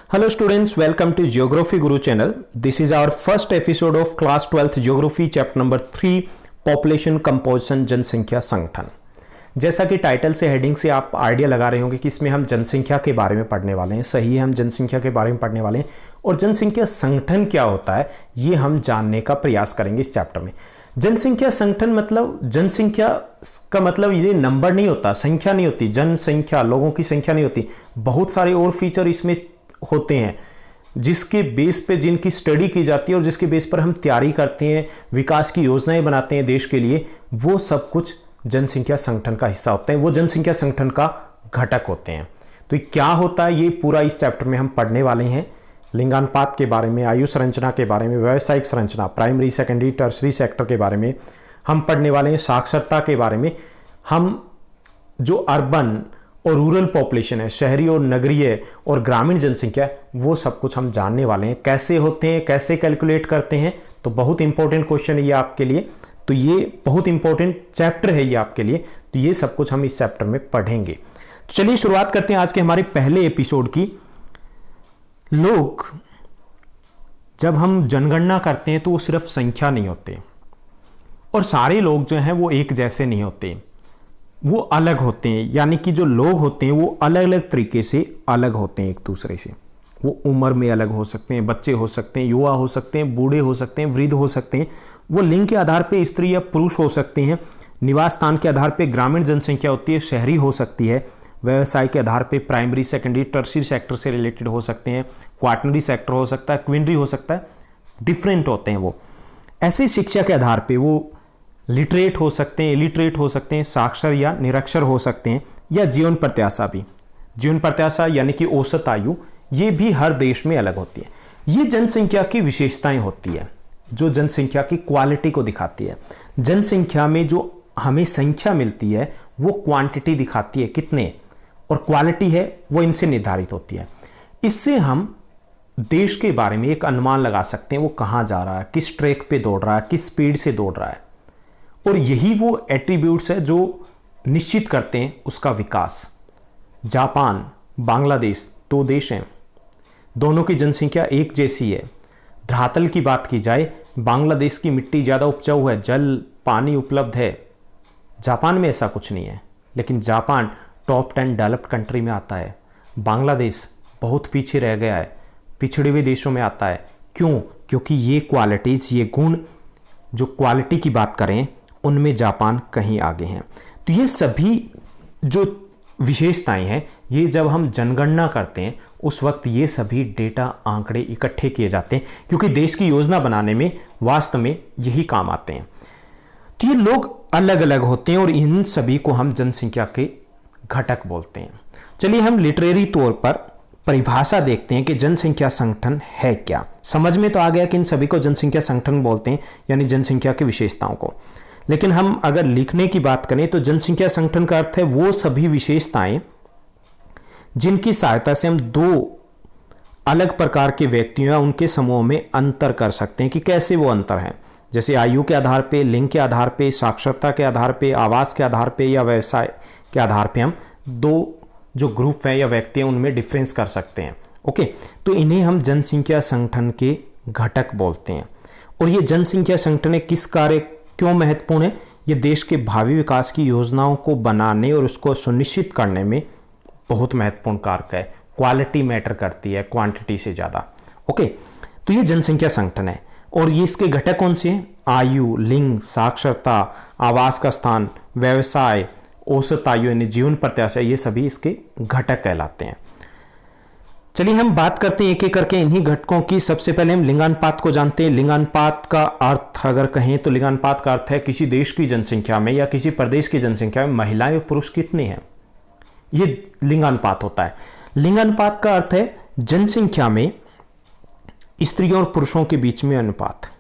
Hello students, welcome to Geography Guru channel. This is our first episode of class 12th Geography chapter number 3 Population Composition जनसंख्या संगठन। जैसा कि title से heading से आप idea लगा रहे होंगे कि इसमें हम जनसंख्या के बारे में पढ़ने वाले हैं। सही है, हम जनसंख्या के बारे में पढ़ने वाले हैं और जनसंख्या संगठन क्या होता है ये हम जानने का प्रयास करेंगे इस चैप्टर में। जनसंख्या संगठन मतलब जनसंख्या का मतलब ये नंबर नहीं होता, संख्या नहीं होती, जनसंख्या लोगों की संख्या नहीं होती। बहुत सारे और फीचर इसमें होते हैं जिसके बेस पे जिनकी स्टडी की जाती है और जिसके बेस पर हम तैयारी करते हैं, विकास की योजनाएं बनाते हैं देश के लिए, वो सब कुछ जनसंख्या संगठन का हिस्सा होते हैं, वो जनसंख्या संगठन का घटक होते हैं। तो ये क्या होता है ये पूरा इस चैप्टर में हम पढ़ने वाले हैं। लिंगानुपात के बारे में, आयु संरचना के बारे में, व्यावसायिक संरचना, प्राइमरी सेकेंडरी टर्सरी सेक्टर के बारे में हम पढ़ने वाले हैं। साक्षरता के बारे में हम जो अर्बन और रूरल पॉपुलेशन है, शहरी और नगरीय और ग्रामीण जनसंख्या, वो सब कुछ हम जानने वाले हैं। कैसे होते हैं, कैसे कैलकुलेट करते हैं, तो बहुत इंपॉर्टेंट क्वेश्चन है ये आपके लिए। तो ये बहुत इंपॉर्टेंट चैप्टर है ये आपके लिए, तो ये सब कुछ हम इस चैप्टर में पढ़ेंगे। तो चलिए शुरुआत करते हैं आज के हमारे पहले एपिसोड की। लोग जब हम जनगणना करते हैं तो वो सिर्फ संख्या नहीं होते और सारे लोग जो हैं वो एक जैसे नहीं होते, वो अलग होते हैं। यानी कि जो लोग होते हैं वो अलग अलग तरीके से अलग होते हैं एक दूसरे से। वो उम्र में अलग हो सकते हैं, बच्चे हो सकते हैं, युवा हो सकते हैं, बूढ़े हो सकते हैं, वृद्ध हो सकते हैं। वो लिंग के आधार पे स्त्री या पुरुष हो सकते हैं। निवास स्थान के आधार पे ग्रामीण जनसंख्या होती है, शहरी हो सकती है। व्यवसाय के आधार पे प्राइमरी सेकेंडरी टर्सरी सेक्टर से रिलेटेड हो सकते हैं, क्वार्टनरी सेक्टर हो सकता है, क्विनरी हो सकता है, डिफरेंट होते हैं वो। ऐसे शिक्षा के आधार पे वो लिटरेट हो सकते हैं, इलिटरेट हो सकते हैं, साक्षर या निरक्षर हो सकते हैं, या जीवन प्रत्याशा भी। जीवन प्रत्याशा यानी कि औसत आयु, ये भी हर देश में अलग होती है। ये जनसंख्या की विशेषताएं होती है जो जनसंख्या की क्वालिटी को दिखाती है। जनसंख्या में जो हमें संख्या मिलती है वो क्वांटिटी दिखाती है कितने, और क्वालिटी है वो इनसे निर्धारित होती है। इससे हम देश के बारे में एक अनुमान लगा सकते हैं वो कहाँ जा रहा है, किस ट्रैक पे दौड़ रहा है, किस स्पीड से दौड़ रहा है। और यही वो एट्रीब्यूट्स है जो निश्चित करते हैं उसका विकास। जापान, बांग्लादेश दो देश हैं, दोनों की जनसंख्या एक जैसी है। धरातल की बात की जाए, बांग्लादेश की मिट्टी ज़्यादा उपजाऊ है, जल पानी उपलब्ध है। जापान में ऐसा कुछ नहीं है, लेकिन जापान टॉप 10 डेवलप्ड कंट्री में आता है। बांग्लादेश बहुत पीछे रह गया है, पिछड़े हुए देशों में आता है। क्यों? क्योंकि ये क्वालिटीज़, ये गुण, जो क्वालिटी की बात करें उनमें जापान कहीं आगे हैं। तो ये सभी जो विशेषताएं हैं, ये जब हम जनगणना करते हैं उस वक्त ये सभी डेटा, आंकड़े इकट्ठे किए जाते हैं, क्योंकि देश की योजना बनाने में वास्तव में यही काम आते हैं। तो ये लोग अलग अलग होते हैं और इन सभी को हम जनसंख्या के घटक बोलते हैं। चलिए हम लिटरेरी तौर पर परिभाषा देखते हैं कि जनसंख्या संगठन है क्या। समझ में तो आ गया कि इन सभी को जनसंख्या संगठन बोलते हैं, यानी जनसंख्या की विशेषताओं को। लेकिन हम अगर लिखने की बात करें तो जनसंख्या संगठन का अर्थ है वो सभी विशेषताएं जिनकी सहायता से हम दो अलग प्रकार के व्यक्तियों या उनके समूह में अंतर कर सकते हैं कि कैसे वो अंतर है। जैसे आयु के आधार पे, लिंग के आधार पे, साक्षरता के आधार पे, आवास के आधार पे या व्यवसाय के आधार पे हम दो जो ग्रुप हैं या व्यक्ति हैं उनमें डिफरेंस कर सकते हैं। ओके, तो इन्हें हम जनसंख्या संगठन के घटक बोलते हैं। और ये जनसंख्या संगठन किस कार्य क्यों महत्वपूर्ण है? ये देश के भावी विकास की योजनाओं को बनाने और उसको सुनिश्चित करने में बहुत महत्वपूर्ण कारक है। क्वालिटी मैटर करती है क्वांटिटी से ज़्यादा। ओके, तो ये जनसंख्या संगठन है और ये इसके घटक कौन से हैं? आयु, लिंग, साक्षरता, आवास का स्थान, व्यवसाय, औसत आयु यानी जीवन प्रत्याशा, ये सभी इसके घटक कहलाते हैं। चलिए हम बात करते हैं एक एक करके इन्हीं घटकों की। सबसे पहले हम लिंगानुपात को जानते हैं। लिंगानुपात का अर्थ अगर कहें तो लिंगानुपात का अर्थ है किसी देश की जनसंख्या में या किसी प्रदेश की जनसंख्या में महिलाएं और पुरुष कितने हैं, ये लिंगानुपात होता है। लिंगानुपात का अर्थ है जनसंख्या में स्त्रियों और पुरुषों के बीच में अनुपात,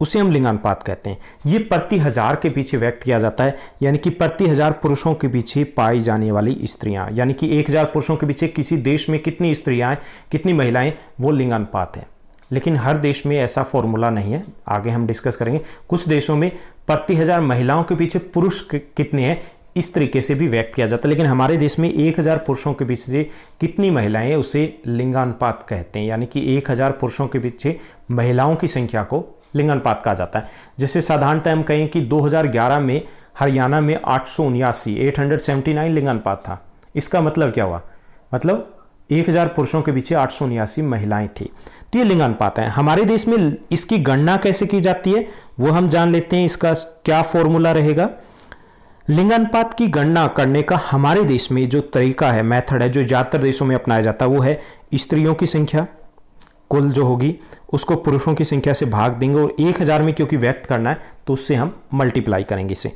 उसे हम लिंगानुपात कहते हैं। ये प्रति हजार के पीछे व्यक्त किया जाता है, यानी कि प्रति हजार पुरुषों के पीछे पाई जाने वाली स्त्रियां, यानी कि 1000 पुरुषों के पीछे किसी देश में कितनी स्त्रियां, कितनी महिलाएं, वो लिंगानुपात है। लेकिन हर देश में ऐसा फॉर्मूला नहीं है, आगे हम डिस्कस करेंगे। कुछ देशों में प्रति हजार महिलाओं के पीछे पुरुष कितने हैं इस तरीके से भी व्यक्त किया जाता है। लेकिन हमारे देश में 1000 पुरुषों के पीछे कितनी महिलाएं हैं उसे लिंगानुपात कहते हैं, यानी कि 1000 पुरुषों के पीछे महिलाओं की संख्या को लिंगानुपात कहा जाता है। जैसे साधारणतः हम कहें कि 2011 में हरियाणा में 879 लिंगानुपात था। इसका मतलब क्या हुआ, मतलब 1000 पुरुषों के पीछे 879 महिलाएं थी। तो ये लिंगानुपात है। हमारे देश में इसकी गणना कैसे की जाती है वो हम जान लेते हैं। इसका क्या फॉर्मूला रहेगा। लिंगानुपात की गणना करने का हमारे देश में जो तरीका है, मेथड है, जो ज़्यादातर देशों में अपनाया जाता है, वो है स्त्रियों की संख्या कुल जो होगी उसको पुरुषों की संख्या से भाग देंगे और 1000 में क्योंकि व्यक्त करना है तो उससे हम मल्टीप्लाई करेंगे इसे।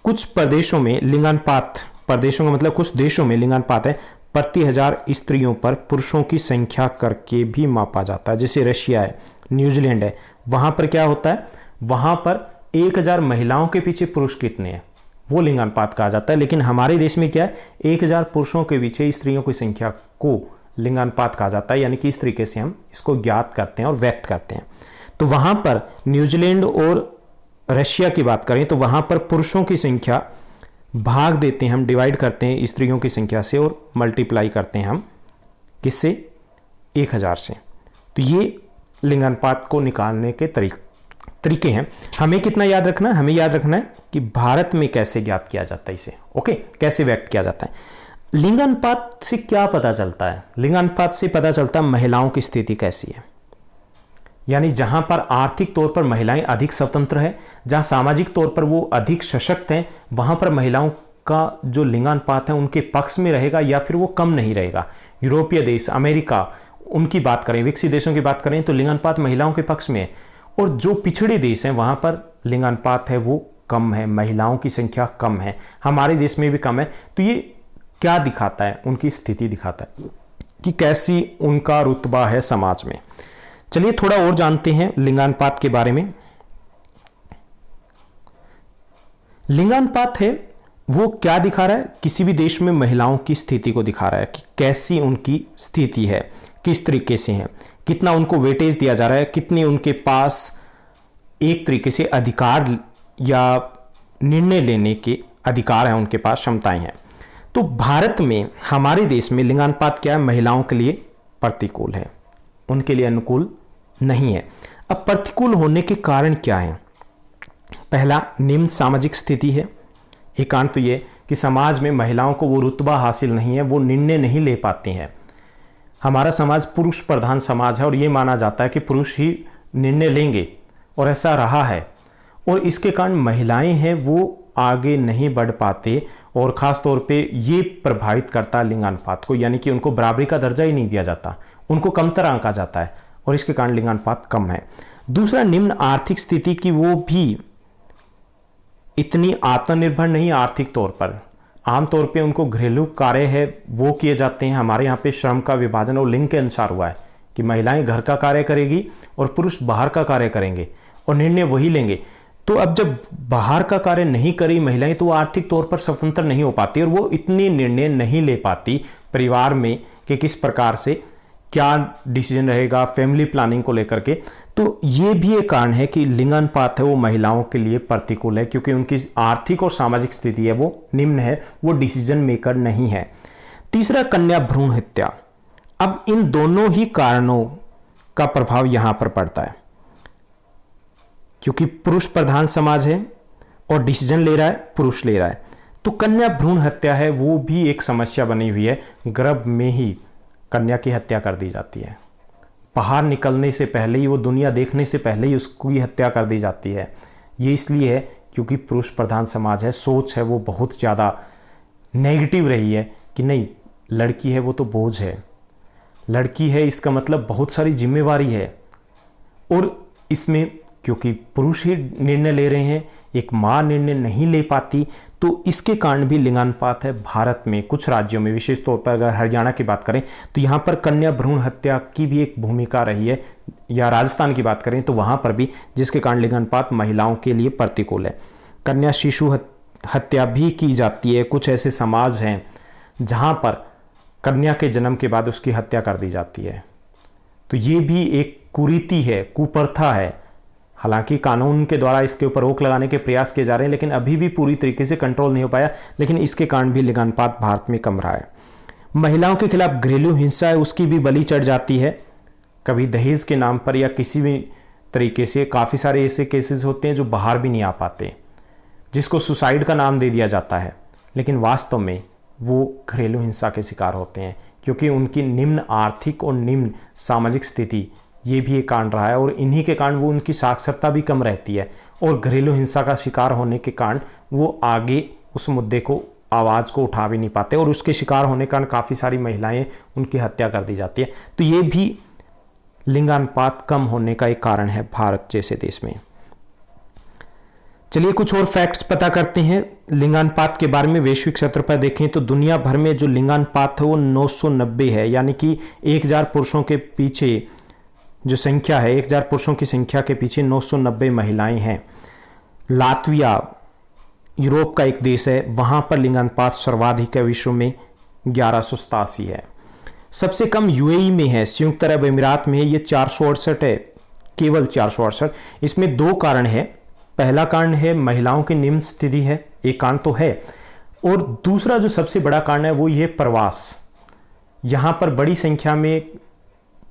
कुछ प्रदेशों में लिंगानुपात, प्रदेशों का मतलब कुछ देशों में लिंगानुपात है प्रति 1000 स्त्रियों पर पुरुषों की संख्या करके भी मापा जाता है। जैसे रशिया है, न्यूजीलैंड है, वहां पर क्या होता है, वहां पर 1000 महिलाओं के पीछे पुरुष कितने हैं वो लिंगानुपात कहा जाता है। लेकिन हमारे देश में क्या है, 1000 पुरुषों के पीछे स्त्रियों की संख्या को लिंगानुपात कहा जाता है, यानी कि इस तरीके से हम इसको ज्ञात करते हैं और व्यक्त करते हैं। तो वहां पर न्यूजीलैंड और रशिया की बात करें तो वहां पर पुरुषों की संख्या भाग देते हैं, हम डिवाइड करते हैं स्त्रियों की संख्या से और मल्टीप्लाई करते हैं हम किससे, 1000 से। तो ये लिंगानुपात को निकालने के तरीके हैं। हमें कितना याद रखना है, हमें याद रखना है कि भारत में कैसे ज्ञात किया जाता है इसे, ओके, कैसे व्यक्त किया जाता है। लिंगानुपात से क्या पता चलता है, लिंगानुपात से पता चलता है महिलाओं की स्थिति कैसी है, यानी जहां पर आर्थिक तौर पर महिलाएं अधिक स्वतंत्र है, जहां सामाजिक तौर पर वो अधिक सशक्त हैं, वहां पर महिलाओं का जो लिंगानुपात है उनके पक्ष में रहेगा या फिर वो कम नहीं रहेगा। यूरोपीय देश, अमेरिका, उनकी बात करें, विकसित देशों की बात करें तो लिंगानुपात महिलाओं के पक्ष में है, और जो पिछड़े देश हैं वहां पर लिंगानुपात है वो कम है, महिलाओं की संख्या कम है, हमारे देश में भी कम है। तो ये क्या दिखाता है, उनकी स्थिति दिखाता है कि कैसी उनका रुतबा है समाज में। चलिए थोड़ा और जानते हैं लिंगानुपात के बारे में। लिंगानुपात है वो क्या दिखा रहा है, किसी भी देश में महिलाओं की स्थिति को दिखा रहा है कि कैसी उनकी स्थिति है, किस तरीके से है, कितना उनको वेटेज दिया जा रहा है, कितने उनके पास एक तरीके से अधिकार या निर्णय लेने के अधिकार हैं, उनके पास क्षमताएं हैं। तो भारत में, हमारे देश में लिंगानुपात क्या है, महिलाओं के लिए प्रतिकूल है, उनके लिए अनुकूल नहीं है। अब प्रतिकूल होने के कारण क्या है, पहला निम्न सामाजिक स्थिति है। एक कारण तो ये कि समाज में महिलाओं को वो रुतबा हासिल नहीं है, वो निर्णय नहीं ले पाती हैं। हमारा समाज पुरुष प्रधान समाज है और ये माना जाता है कि पुरुष ही निर्णय लेंगे और ऐसा रहा है, और इसके कारण महिलाएं हैं वो आगे नहीं बढ़ पाते और ख़ास तौर पे ये प्रभावित करता है लिंगानुपात को, यानी कि उनको बराबरी का दर्जा ही नहीं दिया जाता, उनको कमतर आंका जाता है और इसके कारण लिंगानुपात कम है। दूसरा, निम्न आर्थिक स्थिति की, वो भी इतनी आत्मनिर्भर नहीं आर्थिक तौर पर, आमतौर पे उनको घरेलू कार्य है वो किए जाते हैं। हमारे यहाँ पे श्रम का विभाजन और लिंग के अनुसार हुआ है कि महिलाएं घर का कार्य करेगी और पुरुष बाहर का कार्य करेंगे और निर्णय वही लेंगे। तो अब जब बाहर का कार्य नहीं करी महिलाएं तो वो आर्थिक तौर पर स्वतंत्र नहीं हो पाती और वो इतने निर्णय नहीं ले पाती परिवार में कि किस प्रकार से क्या डिसीजन रहेगा फैमिली प्लानिंग को लेकर के। तो ये भी एक कारण है कि लिंगानुपात है वो महिलाओं के लिए प्रतिकूल है, क्योंकि उनकी आर्थिक और सामाजिक स्थिति है वो निम्न है, वो डिसीजन मेकर नहीं है। तीसरा, कन्या भ्रूण हत्या। अब इन दोनों ही कारणों का प्रभाव यहां पर पड़ता है, क्योंकि पुरुष प्रधान समाज है और डिसीजन ले रहा है पुरुष ले रहा है। तो कन्या भ्रूण हत्या है वो भी एक समस्या बनी हुई है, गर्भ में ही कन्या की हत्या कर दी जाती है, बाहर निकलने से पहले ही, वो दुनिया देखने से पहले ही उसकी हत्या कर दी जाती है। ये इसलिए है क्योंकि पुरुष प्रधान समाज है, सोच है वो बहुत ज़्यादा नेगेटिव रही है कि नहीं, लड़की है वो तो बोझ है, लड़की है इसका मतलब बहुत सारी जिम्मेवारी है, और इसमें क्योंकि पुरुष ही निर्णय ले रहे हैं, एक माँ निर्णय नहीं ले पाती, तो इसके कारण भी लिंगानुपात है भारत में कुछ राज्यों में, विशेष तौर पर अगर हरियाणा की बात करें तो यहाँ पर कन्या भ्रूण हत्या की भी एक भूमिका रही है, या राजस्थान की बात करें तो वहाँ पर भी, जिसके कारण लिंगानुपात महिलाओं के लिए प्रतिकूल है। कन्या शिशु हत्या भी की जाती है, कुछ ऐसे समाज हैं जहाँ पर कन्या के जन्म के बाद उसकी हत्या कर दी जाती है। तो ये भी एक कुरीति है, कुप्रथा है हालांकि कानून के द्वारा इसके ऊपर रोक लगाने के प्रयास किए जा रहे हैं, लेकिन अभी भी पूरी तरीके से कंट्रोल नहीं हो पाया, लेकिन इसके कारण भी लिंगानुपात भारत में कम रहा है। महिलाओं के खिलाफ घरेलू हिंसा है, उसकी भी बलि चढ़ जाती है, कभी दहेज के नाम पर या किसी भी तरीके से। काफ़ी सारे ऐसे केसेस होते हैं जो बाहर भी नहीं आ पाते, जिसको सुसाइड का नाम दे दिया जाता है, लेकिन वास्तव में वो घरेलू हिंसा के शिकार होते हैं, क्योंकि उनकी निम्न आर्थिक और निम्न सामाजिक स्थिति, ये भी एक कारण रहा है, और इन्हीं के कारण वो उनकी साक्षरता भी कम रहती है, और घरेलू हिंसा का शिकार होने के कारण वो आगे उस मुद्दे को, आवाज़ को उठा भी नहीं पाते, और उसके शिकार होने के कारण काफ़ी सारी महिलाएं, उनकी हत्या कर दी जाती है। तो ये भी लिंगानुपात कम होने का एक कारण है भारत जैसे देश में। चलिए कुछ और फैक्ट्स पता करते हैं लिंगानुपात के बारे में। वैश्विक स्तर पर देखें तो दुनिया भर में जो लिंगानुपात है वो 990 है, यानी कि 1000 पुरुषों के पीछे जो संख्या है, 1000 पुरुषों की संख्या के पीछे 990 महिलाएं हैं। लातविया यूरोप का एक देश है, वहां पर लिंगानुपात सर्वाधिक है, विश्व में 1187 है। सबसे कम यूएई में है, संयुक्त अरब अमीरात में है, ये 468 है, केवल 468। इसमें दो कारण है। पहला कारण है महिलाओं की निम्न स्थिति है, एक कारण तो है, और दूसरा जो सबसे बड़ा कारण है वो ये प्रवास। यहाँ पर बड़ी संख्या में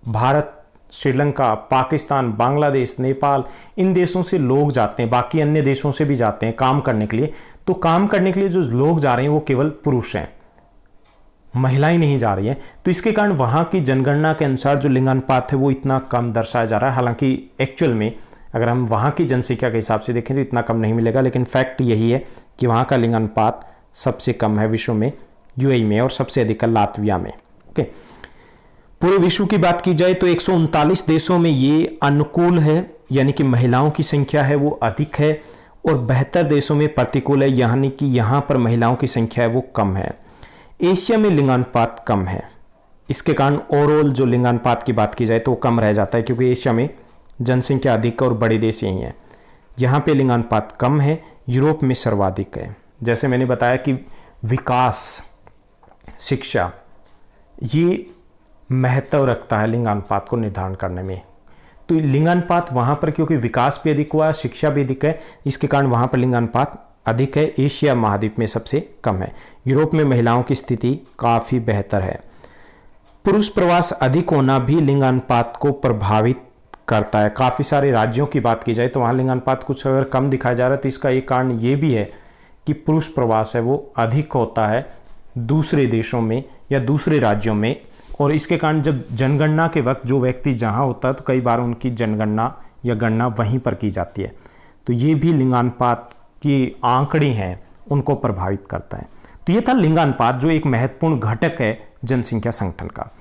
भारत, श्रीलंका, पाकिस्तान, बांग्लादेश, नेपाल, इन देशों से लोग जाते हैं, बाकी अन्य देशों से भी जाते हैं काम करने के लिए। तो काम करने के लिए जो लोग जा रहे हैं वो केवल पुरुष हैं, महिलाएं नहीं जा रही हैं। तो इसके कारण वहाँ की जनगणना के अनुसार जो लिंगानुपात है वो इतना कम दर्शाया जा रहा है। हालांकि एक्चुअल में अगर हम वहाँ की जनसंख्या के हिसाब से देखें तो इतना कम नहीं मिलेगा, लेकिन फैक्ट यही है कि वहाँ का लिंगानुपात सबसे कम है विश्व में, यूएई में, और सबसे अधिक है लातविया में। ओके, पूरे विश्व की बात की जाए तो 139 देशों में ये अनुकूल है, यानी कि महिलाओं की संख्या है वो अधिक है, और 72 देशों में प्रतिकूल है, यानी कि यहाँ पर महिलाओं की संख्या है वो कम है। एशिया में लिंगानुपात कम है, इसके कारण ओवरऑल जो लिंगानुपात की बात की जाए तो वो कम रह जाता है, क्योंकि एशिया में जनसंख्या अधिक और बड़े देश यही हैं। यहाँ पे लिंगानुपात कम है, यूरोप में सर्वाधिक है। जैसे मैंने बताया कि विकास, शिक्षा, ये महत्व रखता है लिंगानुपात को निर्धारण करने में। तो लिंगानुपात वहाँ पर क्योंकि विकास भी अधिक हुआ है, शिक्षा भी अधिक है, इसके कारण वहाँ पर लिंगानुपात अधिक है। एशिया महाद्वीप में सबसे कम है। यूरोप में महिलाओं की स्थिति काफ़ी बेहतर है। पुरुष प्रवास अधिक होना भी लिंगानुपात को प्रभावित करता है। काफ़ी सारे राज्यों की बात की जाए तो वहाँ लिंगानुपात कुछ अगर कम दिखाया जा रहा है तो इसका एक कारण ये भी है कि पुरुष प्रवास है वो अधिक होता है दूसरे देशों में या दूसरे राज्यों में, और इसके कारण जब जनगणना के वक्त जो व्यक्ति जहाँ होता है तो कई बार उनकी जनगणना या गणना वहीं पर की जाती है। तो ये भी लिंगानुपात की आंकड़े हैं उनको प्रभावित करता है। तो ये था लिंगानुपात, जो एक महत्वपूर्ण घटक है जनसंख्या संगठन का।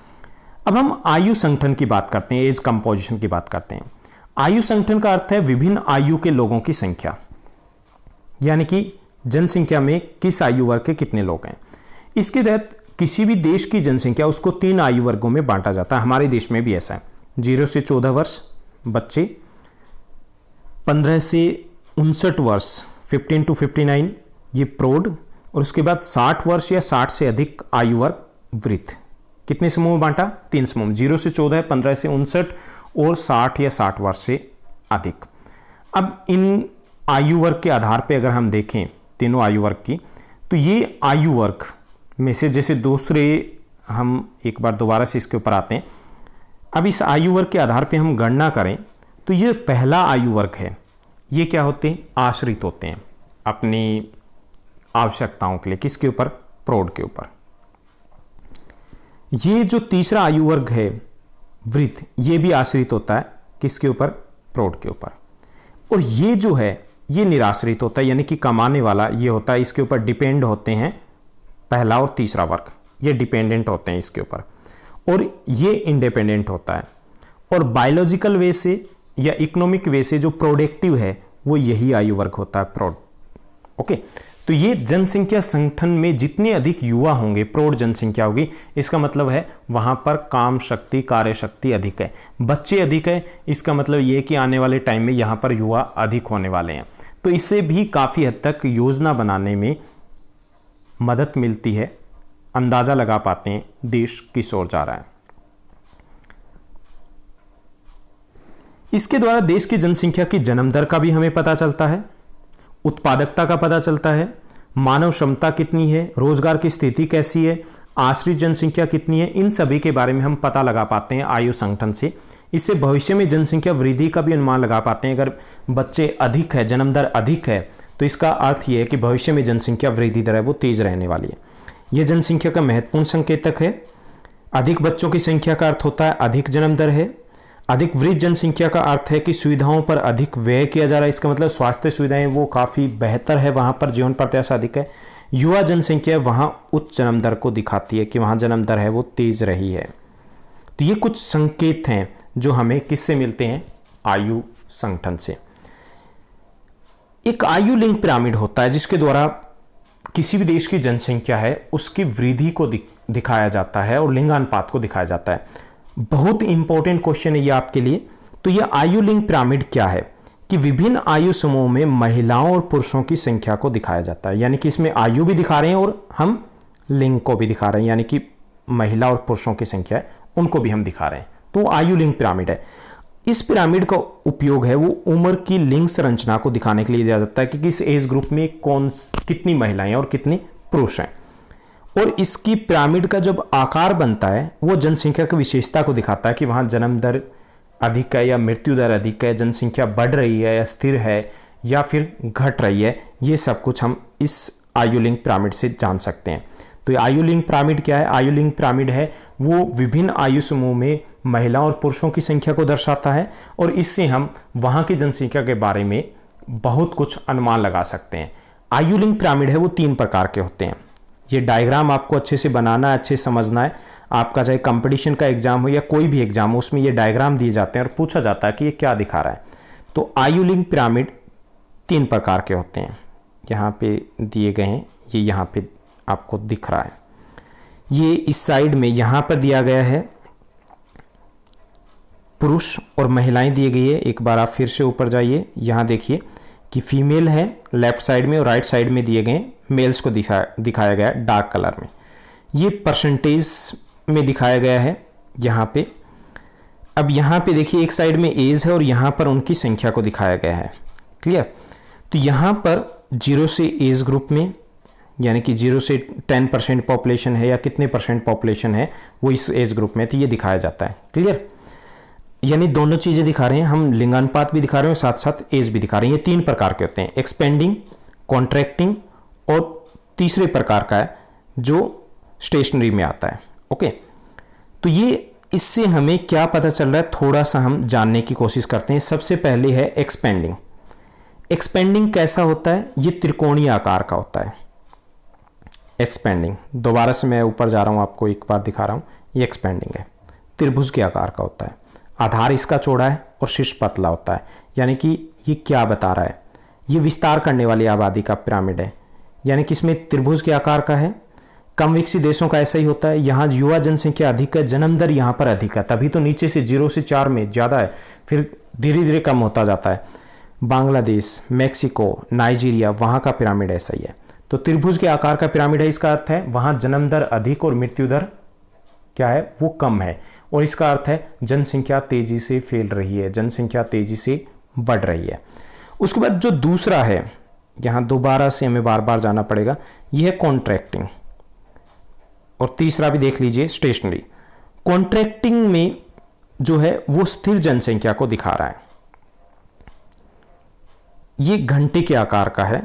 अब हम आयु संगठन की बात करते हैं, एज कंपोजिशन की बात करते हैं। आयु संगठन का अर्थ है विभिन्न आयु के लोगों की संख्या, यानी कि जनसंख्या में किस आयु वर्ग के कितने लोग हैं। इसके तहत किसी भी देश की जनसंख्या उसको 3 आयु वर्गों में बांटा जाता है। हमारे देश में भी ऐसा है। 0 से 14 वर्ष बच्चे, 15 से 59 वर्ष 15 to 59 ये प्रौढ़, और उसके बाद 60 वर्ष या 60 से अधिक आयु वर्ग वृद्ध। कितने समूह में बांटा? 3 समूह, 0 से 14, 15 से 59 और 60 या 60 वर्ष से अधिक। अब इन आयु वर्ग के आधार पे अगर हम देखें तीनों आयु वर्ग की, तो ये आयु वर्ग में से जैसे दूसरे, हम एक बार दोबारा से इसके ऊपर आते हैं। अब इस आयु वर्ग के आधार पे हम गणना करें तो ये पहला आयु वर्ग है, ये क्या होते हैं? आश्रित होते हैं अपनी आवश्यकताओं के लिए। किसके ऊपर? प्रौढ़ के ऊपर। ये जो तीसरा आयु वर्ग है वृद्ध, ये भी आश्रित होता है किसके ऊपर? प्रौढ़ के ऊपर। और ये जो है ये निराश्रित होता है, यानी कि कमाने वाला ये होता है, इसके ऊपर डिपेंड होते हैं पहला और तीसरा वर्ग, ये डिपेंडेंट होते हैं इसके ऊपर, और ये इंडिपेंडेंट होता है। और बायोलॉजिकल वे से या इकोनॉमिक वे से जो प्रोडक्टिव है वो यही आयु वर्ग होता है, प्रौढ़। ओके, तो ये जनसंख्या संगठन में जितने अधिक युवा होंगे, प्रौढ़ जनसंख्या होगी, इसका मतलब है वहां पर काम शक्ति, कार्य शक्ति अधिक है, बच्चे अधिक है, इसका मतलब ये कि आने वाले टाइम में यहाँ पर युवा अधिक होने वाले हैं। तो इससे भी काफ़ी हद तक योजना बनाने में मदद मिलती है, अंदाज़ा लगा पाते हैं देश किस ओर जा रहा है। इसके द्वारा देश की जनसंख्या की जन्म दर का भी हमें पता चलता है, उत्पादकता का पता चलता है, मानव क्षमता कितनी है, रोजगार की स्थिति कैसी है, आश्रित जनसंख्या कितनी है, इन सभी के बारे में हम पता लगा पाते हैं आयु संगठन से। इससे भविष्य में जनसंख्या वृद्धि का भी अनुमान लगा पाते हैं। अगर बच्चे अधिक है, जन्म दर अधिक है, तो इसका अर्थ ये है कि भविष्य में जनसंख्या वृद्धि दर है वो तेज रहने वाली है। यह जनसंख्या का महत्वपूर्ण संकेतक है। अधिक बच्चों की संख्या का अर्थ होता है अधिक जन्म दर है। अधिक वृद्ध जनसंख्या का अर्थ है कि सुविधाओं पर अधिक व्यय किया जा रहा है। इसका मतलब स्वास्थ्य सुविधाएं वो काफ़ी बेहतर है, वहाँ पर जीवन प्रत्याशा अधिक है। युवा जनसंख्या वहाँ उच्च जन्म दर को दिखाती है कि वहाँ जन्म दर है वो तेज रही है। तो ये कुछ संकेत हैं जो हमें किससे मिलते हैं, आयु संगठन से। एक आयु लिंक पिरामिड होता है जिसके द्वारा किसी भी देश की जनसंख्या है उसकी वृद्धि को दिखाया जाता है और लिंगानुपात को दिखाया जाता है। बहुत इंपॉर्टेंट क्वेश्चन है ये आपके लिए। तो ये आयु लिंक पिरामिड क्या है कि विभिन्न आयु समूह में महिलाओं और पुरुषों की संख्या को दिखाया जाता है, यानी कि इसमें आयु भी दिखा रहे हैं और हम लिंग को भी दिखा रहे हैं, यानी कि महिला और पुरुषों की संख्या है उनको भी हम दिखा रहे हैं। तो आयु लिंक पिरामिड है। इस पिरामिड का उपयोग है वो उम्र की लिंग संरचना को दिखाने के लिए दिया जाता है कि किस एज ग्रुप में कितनी महिलाएं और कितने पुरुष हैं। और इसकी पिरामिड का जब आकार बनता है वो जनसंख्या की विशेषता को दिखाता है कि वहाँ जन्म दर अधिक है या मृत्यु दर अधिक है, जनसंख्या बढ़ रही है या स्थिर है या फिर घट रही है। ये सब कुछ हम इस आयु लिंक पिरामिड से जान सकते हैं। तो ये आयु लिंक पिरामिड क्या है? आयु लिंक पिरामिड है वो विभिन्न आयु समूह में महिलाओं और पुरुषों की संख्या को दर्शाता है और इससे हम वहाँ की जनसंख्या के बारे में बहुत कुछ अनुमान लगा सकते हैं। आयु लिंक पिरामिड है वो 3 प्रकार के होते हैं। ये डायग्राम आपको अच्छे से बनाना है, अच्छे से समझना है। आपका चाहे कंपटीशन का एग्जाम हो या कोई भी एग्जाम हो उसमें ये डायग्राम दिए जाते हैं और पूछा जाता है कि ये क्या दिखा रहा है। तो आयु लिंक पिरामिड 3 प्रकार के होते हैं, यहाँ पे दिए गए हैं। ये यहाँ पे आपको दिख रहा है। ये इस साइड में यहाँ पर दिया गया है पुरुष और महिलाएं दी गई है। एक बार आप फिर से ऊपर जाइए, यहाँ देखिए कि फीमेल है लेफ्ट साइड में और राइट साइड में दिए गए मेल्स को दिखाया गया है डार्क कलर में। ये परसेंटेज में दिखाया गया है यहाँ पे। अब यहाँ पे देखिए एक साइड में एज है और यहाँ पर उनकी संख्या को दिखाया गया है। क्लियर? तो यहाँ पर 0 से एज ग्रुप में, यानी कि 0 से 10% पॉपुलेशन है या कितने % पॉपुलेशन है वो इस एज ग्रुप में, तो ये दिखाया जाता है। क्लियर? यानी दोनों चीज़ें दिखा रहे हैं हम, लिंगानुपात भी दिखा रहे हैं साथ साथ एज भी दिखा रहे हैं। ये 3 प्रकार के होते हैं, एक्सपेंडिंग, कॉन्ट्रैक्टिंग और तीसरे प्रकार का है जो स्टेशनरी में आता है। ओके, तो ये इससे हमें क्या पता चल रहा है थोड़ा सा हम जानने की कोशिश करते हैं। सबसे पहले है एक्सपेंडिंग। एक्सपेंडिंग कैसा होता है? ये त्रिकोणीय आकार का होता है एक्सपेंडिंग। दोबारा से मैं ऊपर जा रहा हूँ, आपको एक बार दिखा रहा हूँ। ये एक्सपेंडिंग है, त्रिभुज के आकार का होता है। आधार इसका चौड़ा है और शीर्ष पतला होता है। यानी कि ये क्या बता रहा है? ये विस्तार करने वाली आबादी का पिरामिड है, यानी कि इसमें त्रिभुज के आकार का है। कम विकसित देशों का ऐसा ही होता है। यहाँ युवा जनसंख्या अधिक है, जन्म दर यहाँ पर अधिक है, तभी तो नीचे से 0 से 4 में ज़्यादा है, फिर धीरे धीरे कम होता जाता है। बांग्लादेश, मैक्सिको, नाइजीरिया, वहाँ का पिरामिड ऐसा ही है। तो त्रिभुज के आकार का पिरामिड है। इसका अर्थ है वहाँ जन्म दर अधिक और मृत्यु दर क्या है वो कम है। और इसका अर्थ है जनसंख्या तेजी से फैल रही है, जनसंख्या तेजी से बढ़ रही है। उसके बाद जो दूसरा है, यहाँ दोबारा से हमें बार बार जाना पड़ेगा, यह है कॉन्ट्रैक्टिंग। और तीसरा भी देख लीजिए, स्टेशनरी। कॉन्ट्रैक्टिंग में जो है वो स्थिर जनसंख्या को दिखा रहा है। ये घंटे के आकार का है।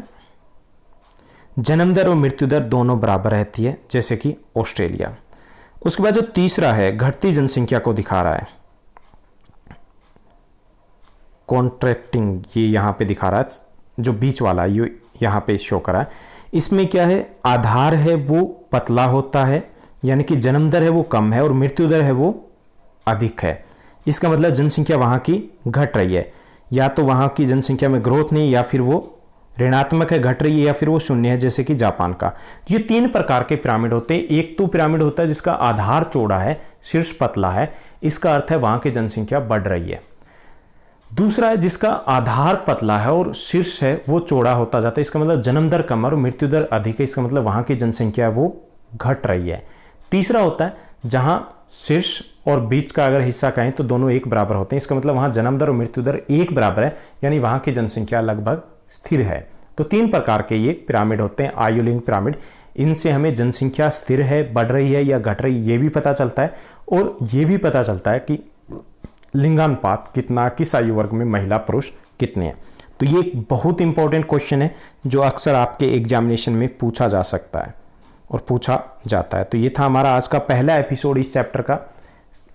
जन्म दर और मृत्यु दर दोनों बराबर रहती है, जैसे कि ऑस्ट्रेलिया। उसके बाद जो तीसरा है घटती जनसंख्या को दिखा रहा है। कॉन्ट्रैक्टिंग ये यहाँ पे दिखा रहा है, जो बीच वाला ये यहाँ पे शो करा है। इसमें क्या है? आधार है वो पतला होता है, यानी कि जन्म दर है वो कम है और मृत्यु दर है वो अधिक है। इसका मतलब जनसंख्या वहाँ की घट रही है, या तो वहाँ की जनसंख्या में ग्रोथ नहीं, या फिर वो ऋणात्मक है, घट रही है, या फिर वो शून्य है, जैसे कि जापान का। ये 3 प्रकार के पिरामिड होते हैं। एक तो पिरामिड होता है जिसका आधार चौड़ा है, शीर्ष पतला है, इसका अर्थ है वहाँ की जनसंख्या बढ़ रही है। दूसरा है जिसका आधार पतला है और शीर्ष है वो चौड़ा होता जाता है, इसका मतलब जन्म दर कम और मृत्यु दर अधिक है, इसका मतलब वहाँ की जनसंख्या वो घट रही है। तीसरा होता है जहां शीर्ष और बीच का अगर हिस्सा कहें तो दोनों एक बराबर होते हैं। इसका मतलब वहां जन्म दर और मृत्यु दर एक बराबर है, यानी वहां की जनसंख्या लगभग स्थिर है। तो 3 प्रकार के ये पिरामिड होते हैं, आयुलिंग पिरामिड। इनसे हमें जनसंख्या स्थिर है, बढ़ रही है या घट रही है, ये भी पता चलता है, और ये भी पता चलता है कि लिंगानुपात कितना, किस आयु वर्ग में महिला पुरुष कितने हैं। तो ये एक बहुत इंपॉर्टेंट क्वेश्चन है जो अक्सर आपके एग्जामिनेशन में पूछा जा सकता है और पूछा जाता है। तो ये था हमारा आज का पहला एपिसोड इस चैप्टर का।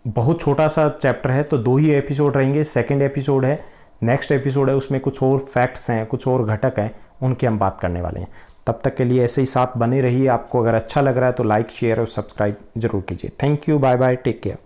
बहुत छोटा सा चैप्टर है, तो 2 ही एपिसोड रहेंगे। सेकंड एपिसोड है, नेक्स्ट एपिसोड है, उसमें कुछ और फैक्ट्स हैं, कुछ और घटक हैं, उनकी हम बात करने वाले हैं। तब तक के लिए ऐसे ही साथ बने रहिए। आपको अगर अच्छा लग रहा है तो लाइक, शेयर और सब्सक्राइब जरूर कीजिए। Thank you, bye bye, take care.